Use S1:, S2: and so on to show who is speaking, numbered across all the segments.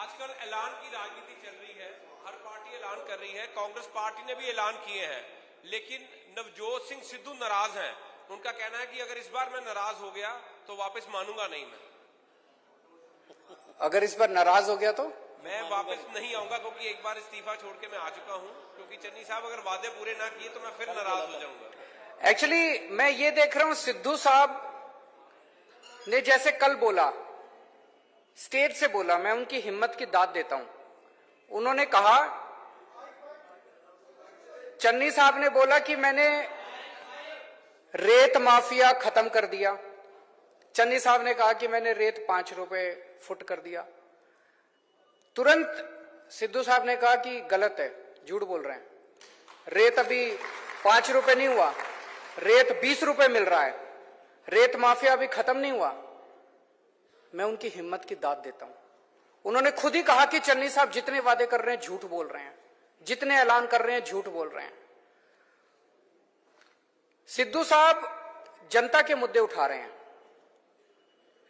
S1: आजकल ऐलान की राजनीति चल रही है, हर पार्टी ऐलान कर रही है, कांग्रेस पार्टी ने भी ऐलान किए हैं, लेकिन नवजोत सिंह सिद्धू नाराज हैं। उनका कहना है कि अगर इस बार मैं नाराज हो गया तो वापस मानूंगा नहीं। मैं
S2: अगर इस बार नाराज हो गया तो
S1: मैं वापस नहीं आऊंगा, क्योंकि एक बार इस्तीफा छोड़ के मैं आ चुका हूं। क्योंकि चन्नी साहब अगर वादे पूरे ना किए तो मैं फिर नाराज हो जाऊंगा।
S2: एक्चुअली मैं ये देख रहा हूं, सिद्धू साहब ने जैसे कल बोला, स्टेज से बोला, मैं उनकी हिम्मत की दाद देता हूं। उन्होंने कहा, चन्नी साहब ने बोला कि मैंने रेत माफिया खत्म कर दिया। चन्नी साहब ने कहा कि मैंने रेत 5 रुपए फुट कर दिया। तुरंत सिद्धू साहब ने कहा कि गलत है, झूठ बोल रहे हैं, रेत अभी 5 रुपए नहीं हुआ, रेत 20 रुपए मिल रहा है, रेत माफिया अभी खत्म नहीं हुआ। मैं उनकी हिम्मत की दाद देता हूं। उन्होंने खुद ही कहा कि चन्नी साहब जितने वादे कर रहे हैं झूठ बोल रहे हैं, जितने ऐलान कर रहे हैं झूठ बोल रहे हैं। सिद्धू साहब जनता के मुद्दे उठा रहे हैं,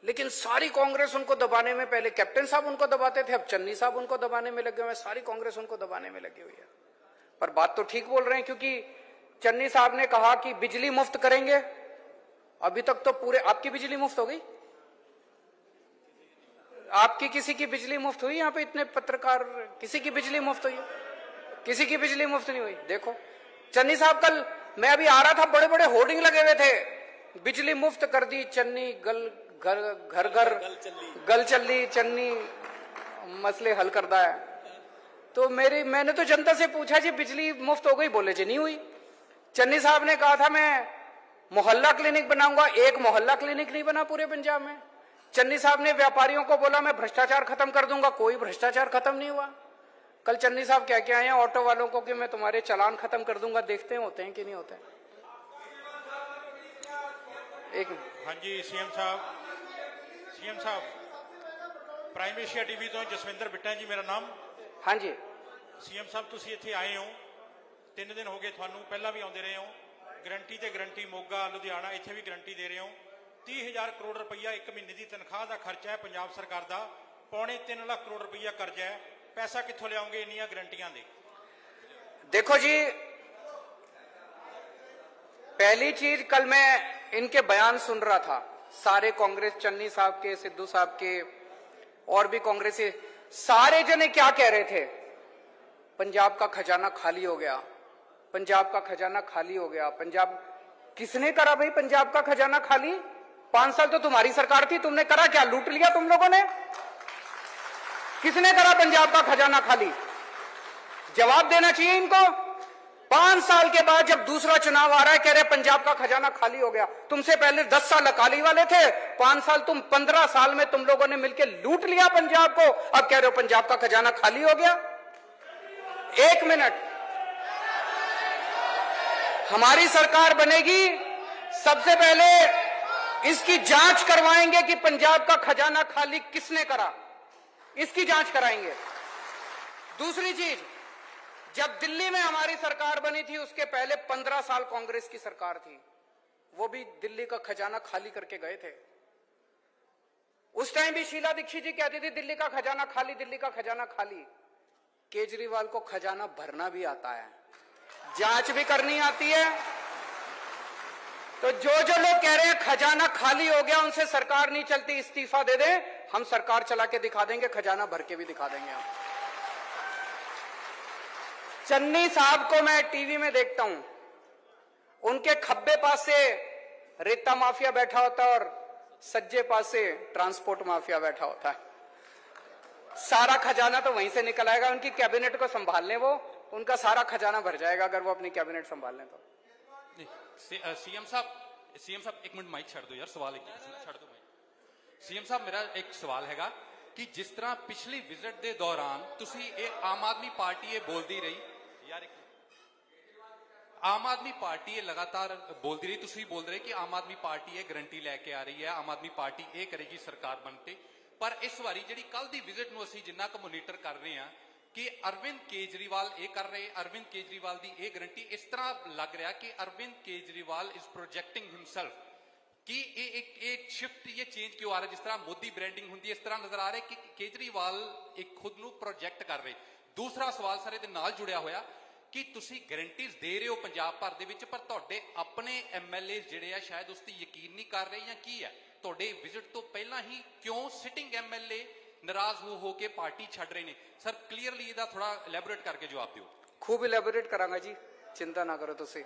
S2: लेकिन सारी कांग्रेस उनको दबाने में, पहले कैप्टन साहब उनको दबाते थे, अब चन्नी साहब उनको दबाने में लगे हुए हैं, सारी कांग्रेस उनको दबाने में लगी हुई है। पर बात तो ठीक बोल रहे हैं, क्योंकि चन्नी साहब ने कहा कि बिजली मुफ्त करेंगे। अभी तक तो पूरे, आपकी बिजली मुफ्त हो गई? आपकी किसी की बिजली मुफ्त हुई? यहां पे इतने पत्रकार, किसी की बिजली मुफ्त हुई? किसी की बिजली मुफ्त नहीं हुई। देखो चन्नी साहब, कल मैं अभी आ रहा था, बड़े बड़े होर्डिंग लगे हुए थे, बिजली मुफ्त कर दी चन्नी, घर घर गल चली चन्नी, मसले हल करता है। तो मैंने तो जनता से पूछा जी बिजली मुफ्त हो गई? बोले जी नहीं हुई। चन्नी साहब ने कहा था मैं मोहल्ला क्लिनिक बनाऊंगा, एक मोहल्ला क्लिनिक नहीं बना पूरे पंजाब में। चन्नी साहब ने व्यापारियों को बोला मैं भ्रष्टाचार खत्म कर दूंगा, कोई भ्रष्टाचार खत्म नहीं हुआ। कल चन्नी साहब क्या क्या आए हैं ऑटो वालों को कि मैं तुम्हारे चालान खत्म कर दूंगा, देखते हैं होते हैं कि नहीं होते हैं। एक
S3: हाँ जी सीएम साहब प्राइम एशिया टीवी तो जसविंदर बिट्टा जी मेरा नाम।
S2: हाँ जी
S3: सीएम साहब तुसी इत्थे आए हो, 3 दिन हो गए थानू, पहला भी आउंदे रहे हो, गारंटी ते गारंटी, मोगा लुधियाना इत्थे भी गारंटी दे रहे हो। 30,000 करोड़ रुपया एक महीने की तनख्वाह का खर्चा है पंजाब सरकार का, 3.25 लाख करोड़ रुपया कर्जा है, पैसा कित्थों लियाओगे इन्नियां गारंटियां दे?
S2: देखो जी, पहली चीज, कल मैं इनके बयान सुन रहा था, सारे कांग्रेस, चन्नी साहब के, सिद्धू साहब के, और भी कांग्रेसी, सारे जने क्या कह रहे थे? पंजाब का खजाना खाली हो गया, पंजाब का खजाना खाली हो गया। पंजाब किसने करा भाई पंजाब का खजाना खाली? 5 साल तो तुम्हारी सरकार थी, तुमने करा क्या? लूट लिया तुम लोगों ने? किसने करा पंजाब का खजाना खाली? जवाब देना चाहिए इनको। 5 साल के बाद जब दूसरा चुनाव आ रहा है, कह रहे पंजाब का खजाना खाली हो गया। तुमसे पहले 10 साल अकाली वाले थे, 5 साल तुम, 15 साल में तुम लोगों ने मिलकर लूट लिया पंजाब को, अब कह रहे हो पंजाब का खजाना खाली हो गया। 1 मिनट, हमारी सरकार बनेगी, सबसे पहले इसकी जांच करवाएंगे कि पंजाब का खजाना खाली किसने करा, इसकी जांच कराएंगे। दूसरी चीज, जब दिल्ली में हमारी सरकार बनी थी, उसके पहले 15 साल कांग्रेस की सरकार थी, वो भी दिल्ली का खजाना खाली करके गए थे। उस टाइम भी शीला दीक्षित जी कहती थी दिल्ली का खजाना खाली, दिल्ली का खजाना खाली। केजरीवाल को खजाना भरना भी आता है, जांच भी करनी आती है। तो जो लोग कह रहे हैं खजाना खाली हो गया, उनसे सरकार नहीं चलती, इस्तीफा दे दें, हम सरकार चला के दिखा देंगे, खजाना भर के भी दिखा देंगे हम। चन्नी साहब को मैं टीवी में देखता हूं, उनके खब्बे पास से रेता माफिया बैठा होता है और सज्जे पास से ट्रांसपोर्ट माफिया बैठा होता है। सारा खजाना तो वहीं से निकल आएगा। उनकी कैबिनेट को संभाल लें, वो उनका सारा खजाना भर जाएगा अगर वो अपनी कैबिनेट संभाल लें तो।
S4: सीएम साहब 1 मिनट माइक छड़ दो यार, सवाल एक छड़ दो माइक। सीएम साहब मेरा एक सवाल हैगा कि जिस तरह पिछली विजिट के दौरान तुसी आम आदमी पार्टी बोलती रही यार, आम आदमी पार्टी लगातार बोलती रही, तुसी बोल रहे कि आम आदमी पार्टी गारंटी लैके आ रही है, आम आदमी पार्टी ये करेगी सरकार बनते। पर इस बारी जी कल की विजिट में असीं जिन्ना क मोनीटर कर रहे हैं कि अरविंद केजरीवाल ये कर रहे, अरविंद केजरीवाल की ये गारंटी, इस तरह लग रहा कि Arvind Kejriwal is projecting himself कि एक शिफ्ट ये चेंज क्यों आ रहा है? जिस तरह मोदी ब्रांडिंग होंगी इस तरह नजर आ रहा है कि केजरीवाल एक खुद ਨੂੰ प्रोजेक्ट कर रहे। दूसरा सवाल सर ਇਹਦੇ ਨਾਲ जुड़िया होया कि ਤੁਸੀਂ ਗਰੰਟੀਜ਼ ਦੇ ਰਹੇ ਹੋ ਪੰਜਾਬ ਭਰ ਦੇ ਵਿੱਚ, ਪਰ ਤੁਹਾਡੇ ਆਪਣੇ ਐਮਐਲਏ ਜਿਹੜੇ ਆ ਸ਼ਾयद ਉਸ ਤੇ ਯਕੀਨ ਨਹੀਂ ਕਰ ਰਹੇ ਜਾਂ ਕੀ ਹੈ? ਤੁਹਾਡੇ ਵਿਜ਼ਿਟ ਤੋਂ ਪਹਿਲਾਂ ਹੀ ਕਿਉਂ ਸਿਟਿੰਗ ਐਮਐਲਏ ਨਾਰਾਜ਼ ਹੋ ਕੇ ਪਾਰਟੀ ਛੱਡ ਰਹੇ ਨੇ? ਸਰ ਕਲੀਅਰਲੀ ਇਹਦਾ ਥੋੜਾ ਇਲੈਬੋਰੇਟ ਕਰਕੇ ਜਵਾਬ ਦਿਓ।
S2: खूब इलेबोरेट करांगा जी, चिंता ना करो तुसी।